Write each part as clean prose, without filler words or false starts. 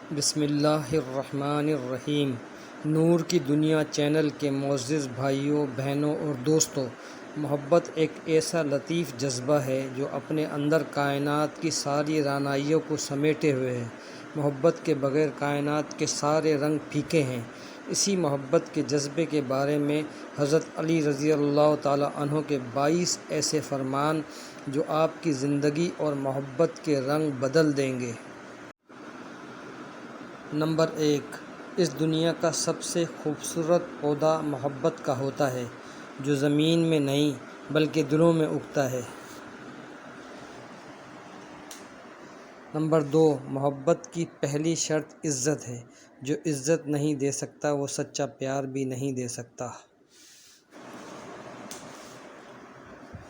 بسم اللہ الرحمن الرحیم۔ نور کی دنیا چینل کے معزز بھائیوں، بہنوں اور دوستوں، محبت ایک ایسا لطیف جذبہ ہے جو اپنے اندر کائنات کی ساری رعنائیوں کو سمیٹے ہوئے ہے۔ محبت کے بغیر کائنات کے سارے رنگ پھیکے ہیں۔ اسی محبت کے جذبے کے بارے میں حضرت علی رضی اللہ تعالیٰ عنہ کے 22 ایسے فرمان جو آپ کی زندگی اور محبت کے رنگ بدل دیں گے۔ نمبر 1، اس دنیا کا سب سے خوبصورت پودا محبت کا ہوتا ہے، جو زمین میں نہیں بلکہ دلوں میں اگتا ہے۔ نمبر 2، محبت کی پہلی شرط عزت ہے۔ جو عزت نہیں دے سکتا وہ سچا پیار بھی نہیں دے سکتا۔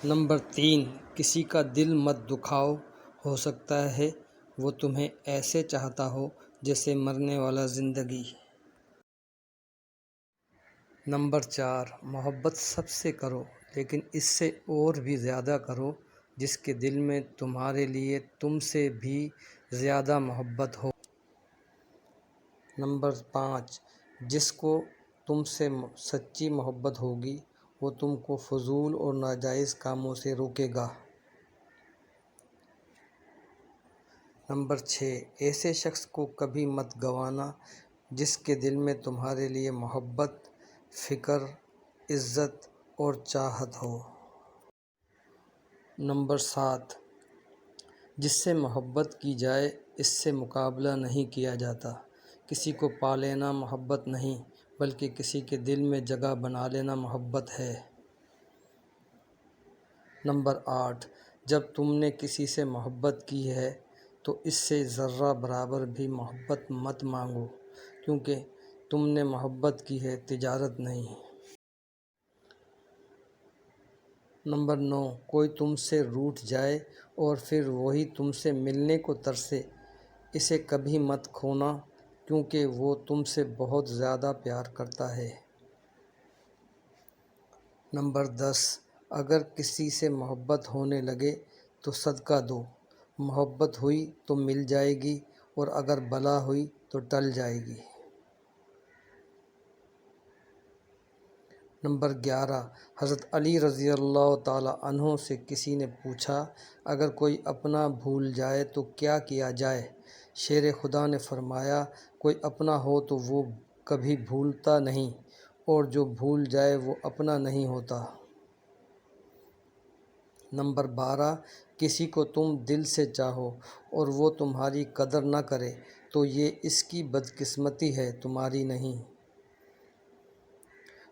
نمبر 3، کسی کا دل مت دکھاؤ، ہو سکتا ہے وہ تمہیں ایسے چاہتا ہو جیسے مرنے والا زندگی۔ نمبر 4، محبت سب سے کرو لیکن اس سے اور بھی زیادہ کرو جس کے دل میں تمہارے لیے تم سے بھی زیادہ محبت ہو۔ نمبر 5، جس کو تم سے سچی محبت ہوگی وہ تم کو فضول اور ناجائز کاموں سے روکے گا۔ نمبر 6، ایسے شخص کو کبھی مت گنوانا جس کے دل میں تمہارے لیے محبت، فکر، عزت اور چاہت ہو۔ نمبر 7، جس سے محبت کی جائے اس سے مقابلہ نہیں کیا جاتا۔ کسی کو پا لینا محبت نہیں بلکہ کسی کے دل میں جگہ بنا لینا محبت ہے۔ نمبر 8، جب تم نے کسی سے محبت کی ہے تو اس سے ذرہ برابر بھی محبت مت مانگو، کیونکہ تم نے محبت کی ہے، تجارت نہیں۔ نمبر 9، کوئی تم سے روٹھ جائے اور پھر وہی تم سے ملنے کو ترسے، اسے کبھی مت کھونا، کیونکہ وہ تم سے بہت زیادہ پیار کرتا ہے۔ نمبر 10، اگر کسی سے محبت ہونے لگے تو صدقہ دو، محبت ہوئی تو مل جائے گی اور اگر بلا ہوئی تو ٹل جائے گی۔ نمبر 11، حضرت علی رضی اللہ تعالیٰ عنہ سے کسی نے پوچھا، اگر کوئی اپنا بھول جائے تو کیا کیا جائے؟ شیر خدا نے فرمایا، کوئی اپنا ہو تو وہ کبھی بھولتا نہیں، اور جو بھول جائے وہ اپنا نہیں ہوتا۔ نمبر 12، کسی کو تم دل سے چاہو اور وہ تمہاری قدر نہ کرے تو یہ اس کی بدقسمتی ہے، تمہاری نہیں۔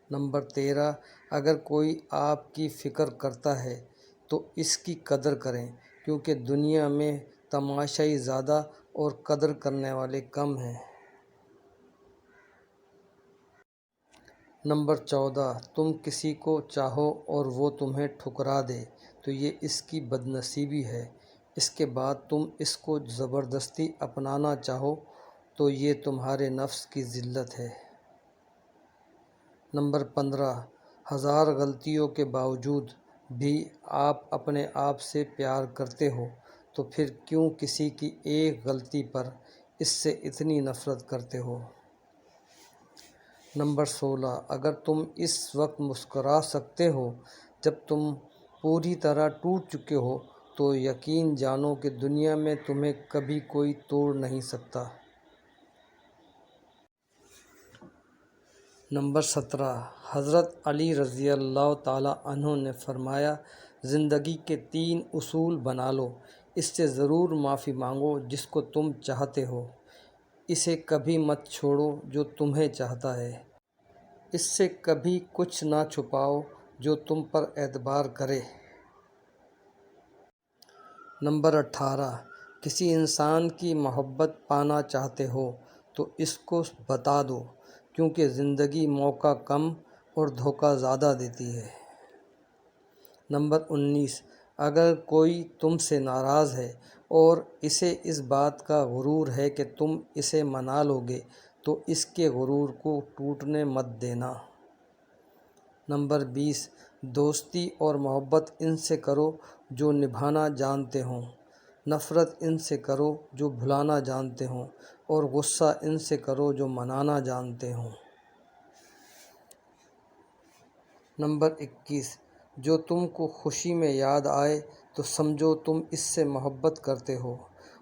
نمبر 13، اگر کوئی آپ کی فکر کرتا ہے تو اس کی قدر کریں، کیونکہ دنیا میں تماشائی زیادہ اور قدر کرنے والے کم ہیں۔ نمبر 14، تم کسی کو چاہو اور وہ تمہیں ٹھکرا دے تو یہ اس کی بدنصیبی ہے، اس کے بعد تم اس کو زبردستی اپنانا چاہو تو یہ تمہارے نفس کی ذلت ہے۔ نمبر 15، ہزار غلطیوں کے باوجود بھی آپ اپنے آپ سے پیار کرتے ہو تو پھر کیوں کسی کی ایک غلطی پر اس سے اتنی نفرت کرتے ہو؟ نمبر 16، اگر تم اس وقت مسکرا سکتے ہو جب تم پوری طرح ٹوٹ چکے ہو تو یقین جانو کہ دنیا میں تمہیں کبھی کوئی توڑ نہیں سکتا۔ نمبر 17، حضرت علی رضی اللہ تعالیٰ عنہ نے فرمایا، زندگی کے 3 اصول بنا لو، اس سے ضرور معافی مانگو جس کو تم چاہتے ہو، اسے کبھی مت چھوڑو جو تمہیں چاہتا ہے، اس سے کبھی کچھ نہ چھپاؤ جو تم پر اعتبار کرے۔ نمبر 18، کسی انسان کی محبت پانا چاہتے ہو تو اس کو بتا دو، کیونکہ زندگی موقع کم اور دھوکہ زیادہ دیتی ہے۔ نمبر 19، اگر کوئی تم سے ناراض ہے اور اسے اس بات کا غرور ہے کہ تم اسے منا لو گے تو اس کے غرور کو ٹوٹنے مت دینا۔ نمبر 20، دوستی اور محبت ان سے کرو جو نبھانا جانتے ہوں، نفرت ان سے کرو جو بھلانا جانتے ہوں، اور غصہ ان سے کرو جو منانا جانتے ہوں۔ نمبر 21، جو تم کو خوشی میں یاد آئے تو سمجھو تم اس سے محبت کرتے ہو،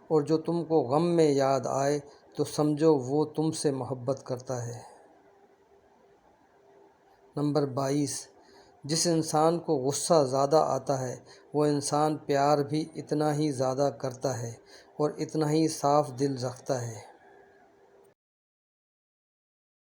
اور جو تم کو غم میں یاد آئے تو سمجھو وہ تم سے محبت کرتا ہے۔ نمبر 22، جس انسان کو غصہ زیادہ آتا ہے وہ انسان پیار بھی اتنا ہی زیادہ کرتا ہے اور اتنا ہی صاف دل رکھتا ہے۔